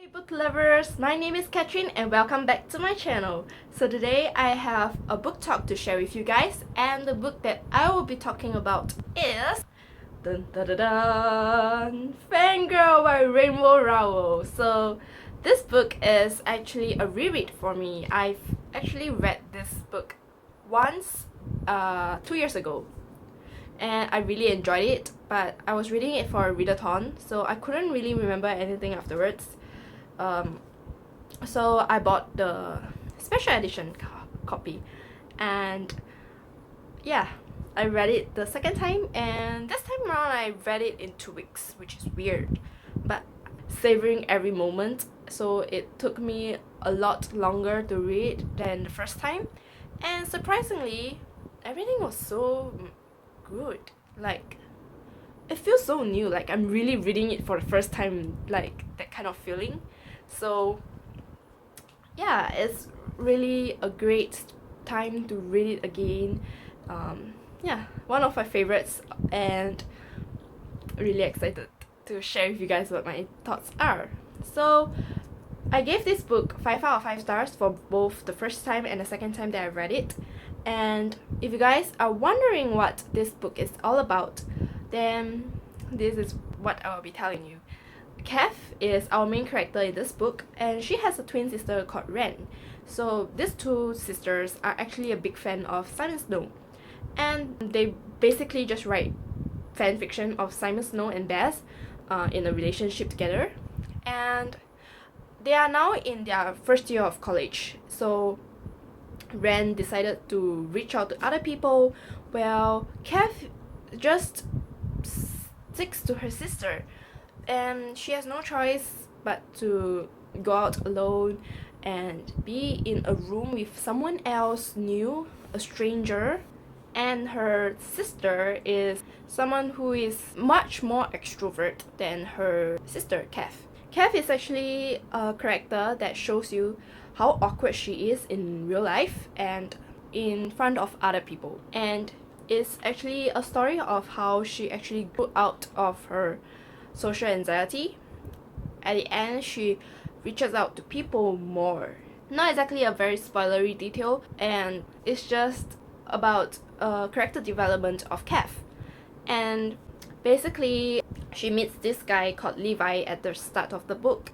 Hey book lovers, my name is Katrin and welcome back to my channel. So today I have a book talk to share with you guys, and the book that I will be talking about is dun, dun, dun, dun, Fangirl by Rowell. So this book is actually a reread for me. I've actually read this book once 2 years ago and I really enjoyed it, but I was reading it for a readathon, so I couldn't really remember anything afterwards. So I bought the special edition copy, and yeah, I read it the second time, and this time around I read it in 2 weeks, which is weird, but savoring every moment. So it took me a lot longer to read than the first time, and surprisingly, everything was so good. Like, it feels so new, like I'm really reading it for the first time, like that kind of feeling. So yeah, it's really a great time to read it again. Yeah, one of my favorites, and really excited to share with you guys what my thoughts are. So I gave this book 5 out of 5 stars for both the first time and the second time that I read it. And if you guys are wondering what this book is all about, then this is what I will be telling you. Kev is our main character in this book, and she has a twin sister called Ren. So these two sisters are actually a big fan of Simon Snow, and they basically just write fan fiction of Simon Snow and Bess in a relationship together. And they are now in their first year of college, so Ren decided to reach out to other people, while Kev just sticks to her sister, and she has no choice but to go out alone and be in a room with someone else new, a stranger. And her sister is someone who is much more extrovert than her sister Kev. Kev is actually a character that shows you how awkward she is in real life and in front of other people, and it's actually a story of how she actually grew out of her social anxiety. At the end, she reaches out to people more. Not exactly a very spoilery detail, and it's just about character development of Kev. And basically, she meets this guy called Levi at the start of the book,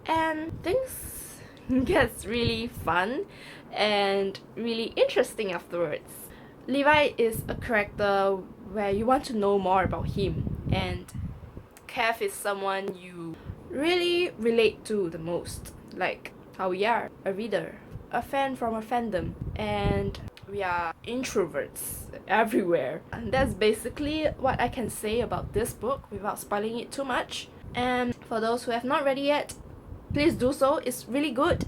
and things gets really fun and really interesting afterwards. Levi is a character where you want to know more about him, and Kev is someone you really relate to the most, like how we are a reader, a fan from a fandom, and we are introverts everywhere. And that's basically what I can say about this book without spoiling it too much. And for those who have not read it yet, please do so. It's really good.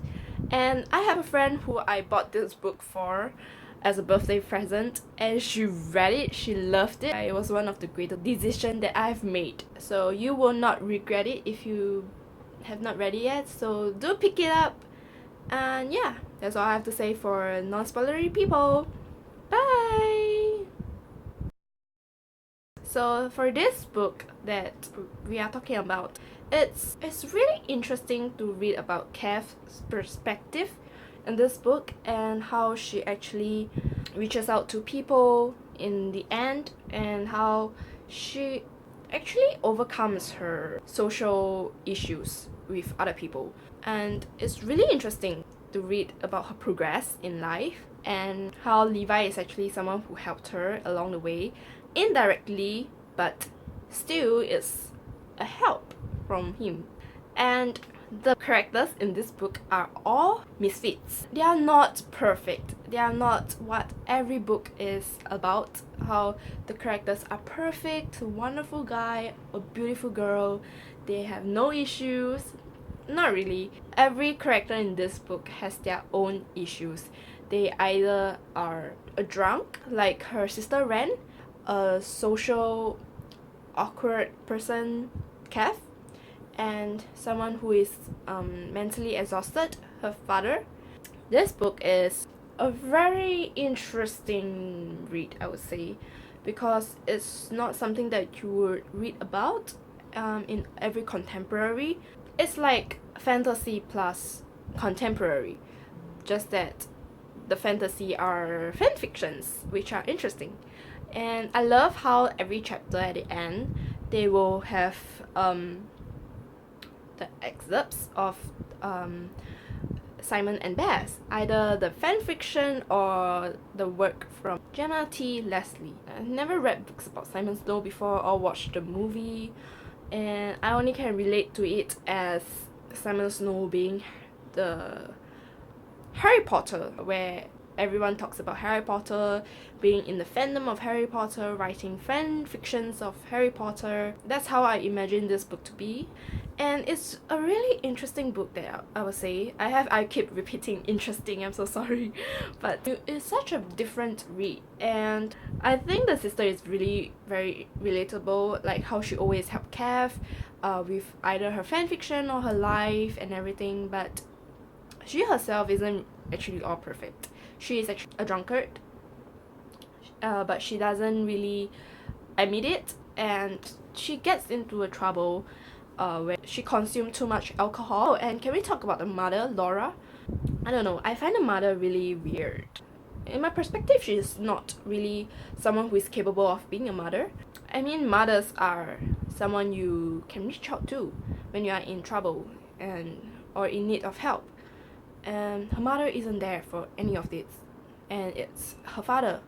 And I have a friend who I bought this book for as a birthday present, and she read it, she loved it. It was one of the greatest decisions that I've made. So you will not regret it if you have not read it yet, so do pick it up. And yeah, that's all I have to say for non-spoilery people. Bye! So for this book that we are talking about, it's really interesting to read about Kev's perspective in this book, and how she actually reaches out to people in the end, and how she actually overcomes her social issues with other people. And it's really interesting to read about her progress in life, and how Levi is actually someone who helped her along the way, indirectly, but still it's a help from him. And the characters in this book are all misfits. They are not perfect. They are not what every book is about, how the characters are perfect, a wonderful guy, a beautiful girl, they have no issues. Not really. Every character in this book has their own issues. They either are a drunk, like her sister Ren, a social awkward person, Kev, and someone who is mentally exhausted, her father. This book is a very interesting read, I would say, because it's not something that you would read about in every contemporary. It's like fantasy plus contemporary, just that the fantasy are fan fictions, which are interesting. And I love how every chapter at the end they will have the excerpts of Simon and Bess, either the fan fiction or the work from Jenna T. Leslie. I've never read books about Simon Snow before or watched the movie, and I only can relate to it as Simon Snow being the Harry Potter, where everyone talks about Harry Potter, being in the fandom of Harry Potter, writing fan fictions of Harry Potter. That's how I imagine this book to be. And it's a really interesting book that I would say. I keep repeating interesting, I'm so sorry. But it's such a different read. And I think the sister is really very relatable, like how she always helped Kev with either her fanfiction or her life and everything. But she herself isn't actually all perfect. She is actually a drunkard, but she doesn't really admit it, and she gets into a trouble where she consumed too much alcohol. And can we talk about the mother, Laura? I don't know, I find the mother really weird. In my perspective, she is not really someone who is capable of being a mother. I mean, mothers are someone you can reach out to when you are in trouble or in need of help. And her mother isn't there for any of this, and it's her father.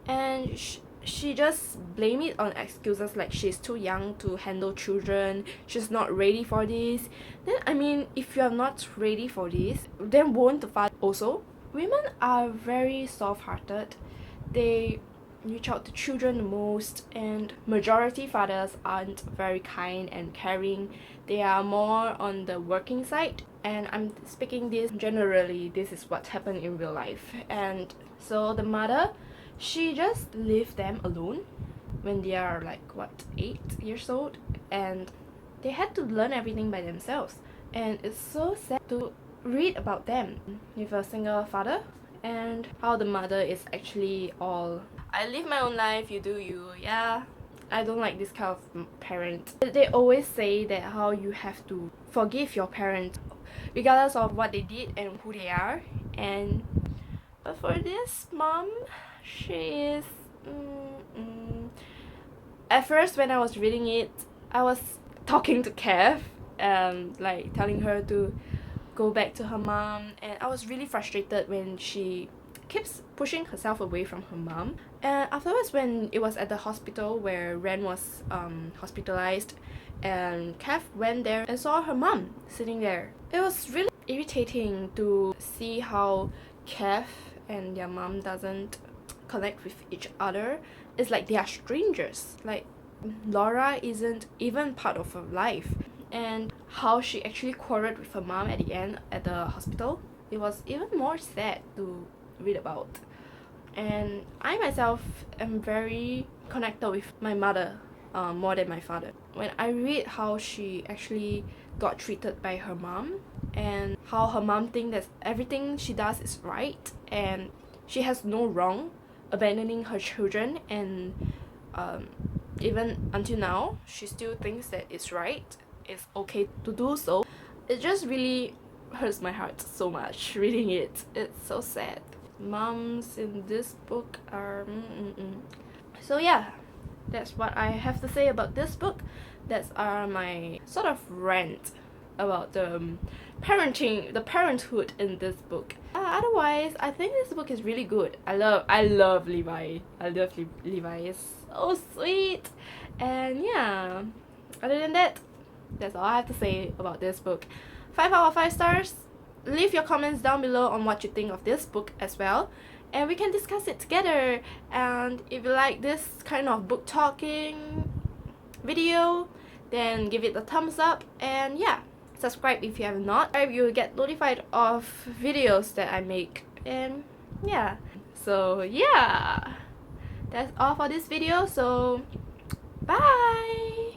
And she just blame it on excuses like she's too young to handle children, she's not ready for this. Then I mean, if you're not ready for this, then won't the father also? Women are very soft-hearted. They reach out to children the most, and majority fathers aren't very kind and caring. They are more on the working side, and I'm speaking this generally. This is what happened in real life. And so the mother, she just leave them alone when they are like what, 8 years old, and they had to learn everything by themselves. And it's so sad to read about them with a single father, and how the mother is actually all, I live my own life, you do you. Yeah, I don't like this kind of parent. They always say that how you have to forgive your parents regardless of what they did and who they are. And but for this mom, she is at first when I was reading it, I was talking to Kev, like telling her to go back to her mom, and I was really frustrated when she keeps pushing herself away from her mom. And afterwards, when it was at the hospital where Ren was hospitalized, and Kev went there and saw her mom sitting there, it was really irritating to see how Kev and their mom doesn't connect with each other. It's like they are strangers. Like Laura isn't even part of her life. And how she actually quarreled with her mom at the end at the hospital, it was even more sad to read about. And I myself am very connected with my mother more than my father. When I read how she actually got treated by her mom, and how her mom thinks that everything she does is right and she has no wrong abandoning her children, and even until now she still thinks that it's right, it's okay to do so. It just really hurts my heart so much reading it. It's so sad. Moms in this book are So yeah, that's what I have to say about this book. That's my sort of rant about the parenthood in this book. Otherwise, I think this book is really good. I love Levi. Levi is so sweet. And yeah, other than that, that's all I have to say about this book. 5 out of 5 stars. Leave your comments down below on what you think of this book as well, and we can discuss it together. And if you like this kind of book talking video, then give it a thumbs up. And yeah, subscribe if you have not. You will get notified of videos that I make. And yeah, so yeah, that's all for this video. So bye.